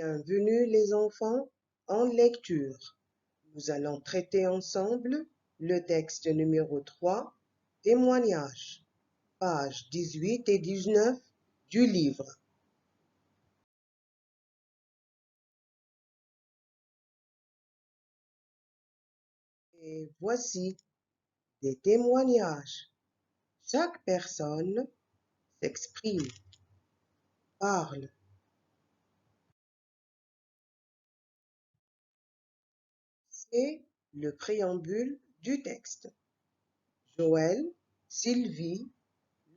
Bienvenue les enfants en lecture. Nous allons traiter ensemble le texte numéro 3, témoignage, pages 18 et 19 du livre. Et voici des témoignages. Chaque personne s'exprime, parle. C'est le préambule du texte. Joël, Sylvie,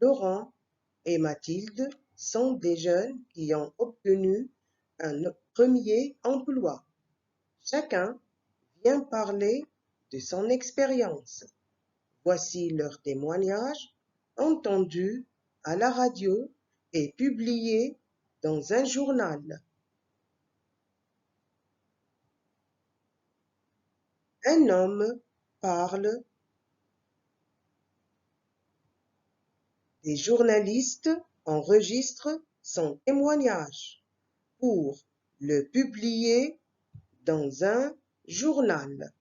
Laurent et Mathilde sont des jeunes qui ont obtenu un premier emploi. Chacun vient parler de son expérience. Voici leur témoignage entendu à la radio et publié dans un journal. Un homme parle. Des journalistes enregistrent son témoignage pour le publier dans un journal.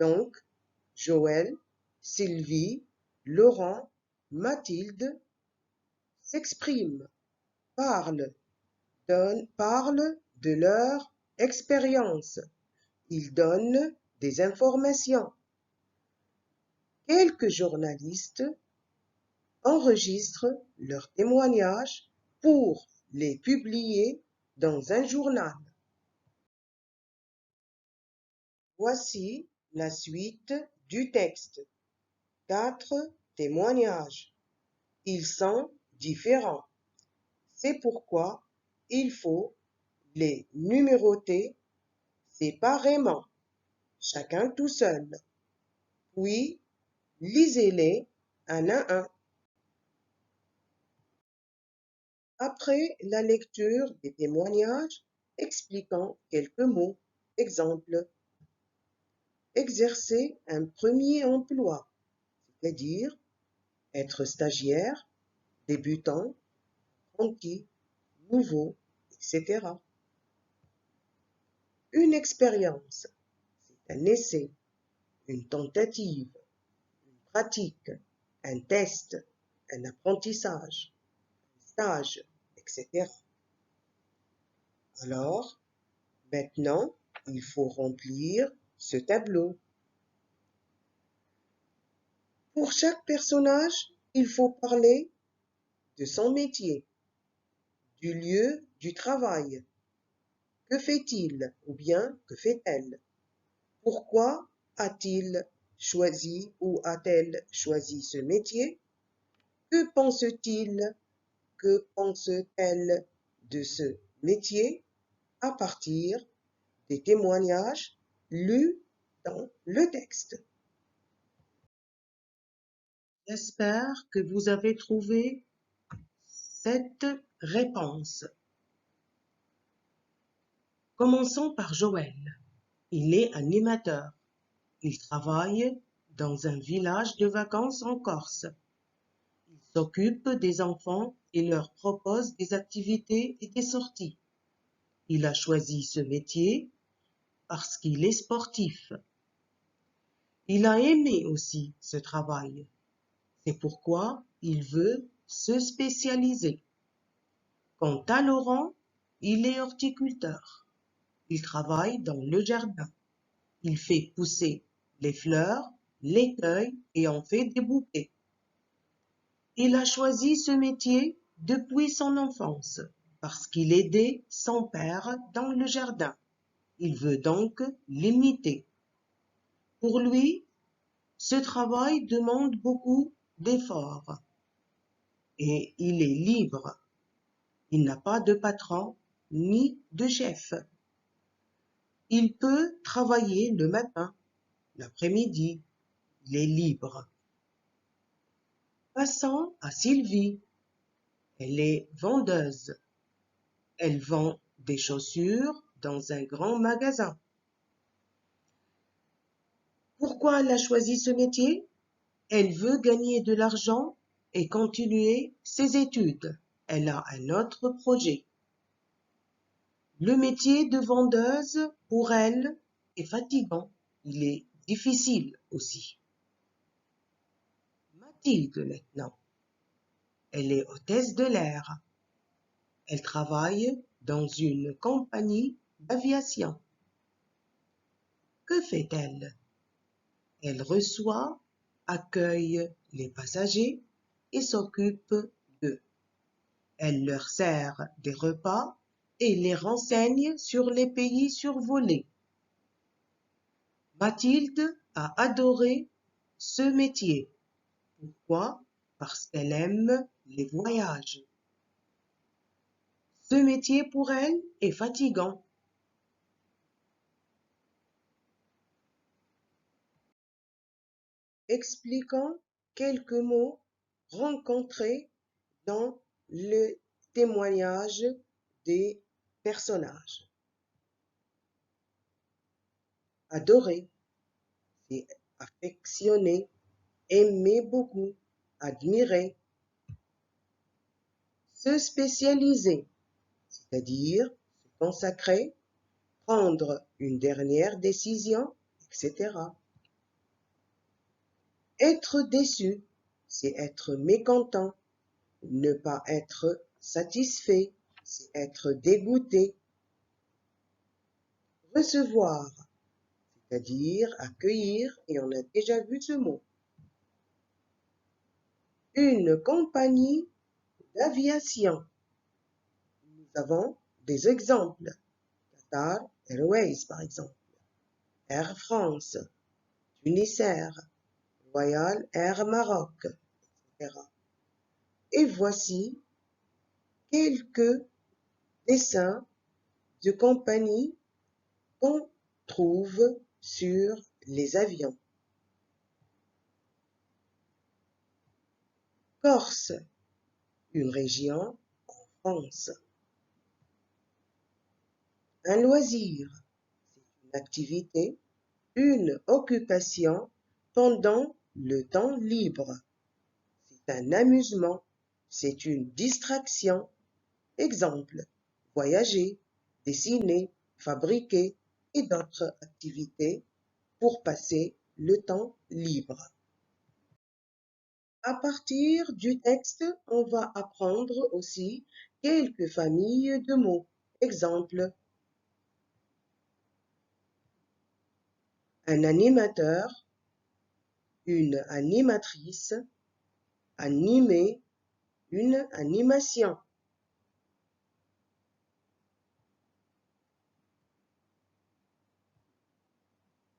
Donc, Joël, Sylvie, Laurent, Mathilde s'expriment, parlent de leur expérience. Ils donnent des informations. Quelques journalistes enregistrent leurs témoignages pour les publier dans un journal. Voici la suite du texte. 4 témoignages. Ils sont différents. C'est pourquoi il faut les numéroter séparément, chacun tout seul. Puis, lisez-les un à un. Après la lecture des témoignages, expliquons quelques mots. Exemple, exercer un premier emploi, c'est-à-dire être stagiaire, débutant, apprenti, nouveau, etc. Une expérience, c'est un essai, une tentative, une pratique, un test, un apprentissage, un stage, etc. Alors, maintenant, il faut remplir ce tableau. Pour chaque personnage, il faut parler de son métier, du lieu du travail. Que fait-il ou bien que fait-elle? Pourquoi a-t-il choisi ou a-t-elle choisi ce métier? Que pense-t-il, que pense-t-elle de ce métier à partir des témoignages lus dans le texte? J'espère que vous avez trouvé cette réponse. Commençons par Joël. Il est animateur. Il travaille dans un village de vacances en Corse. Il s'occupe des enfants et leur propose des activités et des sorties. Il a choisi ce métier parce qu'il est sportif. Il a aimé aussi ce travail. C'est pourquoi il veut se spécialiser. Quant à Laurent, il est horticulteur. Il travaille dans le jardin. Il fait pousser les fleurs, les cueille et en fait des bouquets. Il a choisi ce métier depuis son enfance parce qu'il aidait son père dans le jardin. Il veut donc l'imiter. Pour lui, ce travail demande beaucoup d'efforts et il est libre. Il n'a pas de patron ni de chef. Il peut travailler le matin, l'après-midi. Il est libre. Passons à Sylvie. Elle est vendeuse. Elle vend des chaussures dans un grand magasin. Pourquoi elle a choisi ce métier? Elle veut gagner de l'argent et continuer ses études. Elle a un autre projet. Le métier de vendeuse, pour elle, est fatigant. Il est difficile aussi. Mathilde, maintenant, elle est hôtesse de l'air. Elle travaille dans une compagnie d'aviation. Que fait-elle? Elle reçoit, accueille les passagers et s'occupe d'eux. Elle leur sert des repas et les renseigne sur les pays survolés. Mathilde a adoré ce métier. Pourquoi? Parce qu'elle aime les voyages. Ce métier pour elle est fatigant. Expliquons quelques mots rencontrés dans le témoignage des personnages. Adorer, c'est affectionner, aimer beaucoup, admirer. Se spécialiser, c'est-à-dire se consacrer, prendre une dernière décision, etc. Être déçu, c'est être mécontent. Ne pas être satisfait, c'est être dégoûté. Recevoir, c'est-à-dire accueillir, et on a déjà vu ce mot. Une compagnie d'aviation. Nous avons des exemples. Qatar Airways, par exemple. Air France, Tunisair, Royal Air Maroc, etc. Et voici quelques dessins de compagnies qu'on trouve sur les avions. Corse, une région en France. Un loisir, c'est une activité, une occupation pendant le temps libre. C'est un amusement, c'est une distraction. Exemple, voyager, dessiner, fabriquer et d'autres activités pour passer le temps libre. À partir du texte, on va apprendre aussi quelques familles de mots. Exemple, un animateur, une animatrice, animer, une animation.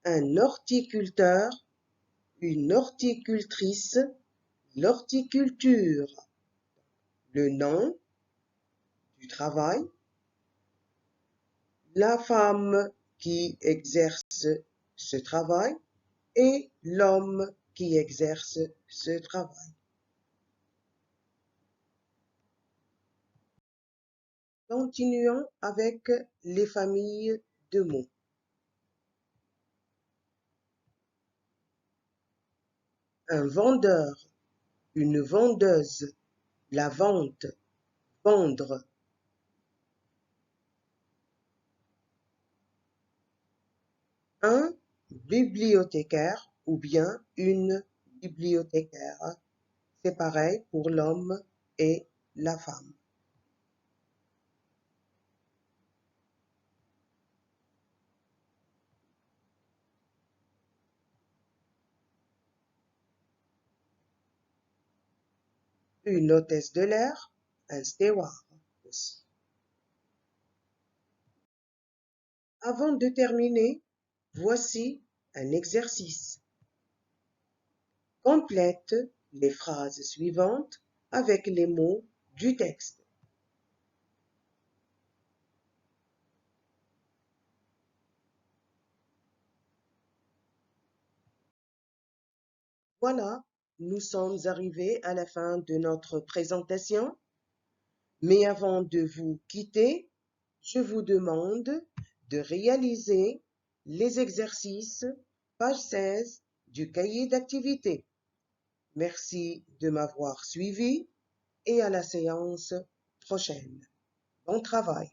Un horticulteur, une horticultrice, l'horticulture. Le nom du travail, la femme qui exerce ce travail et l'homme qui exerce ce travail. Continuons avec les familles de mots. Un vendeur, une vendeuse, la vente, vendre. Un bibliothécaire ou bien une bibliothécaire. C'est pareil pour l'homme et la femme. Une hôtesse de l'air, un steward aussi. Avant de terminer, voici un exercice. Complète les phrases suivantes avec les mots du texte. Voilà, nous sommes arrivés à la fin de notre présentation. Mais avant de vous quitter, je vous demande de réaliser les exercices, page 16 du cahier d'activité. Merci de m'avoir suivi et à la séance prochaine. Bon travail.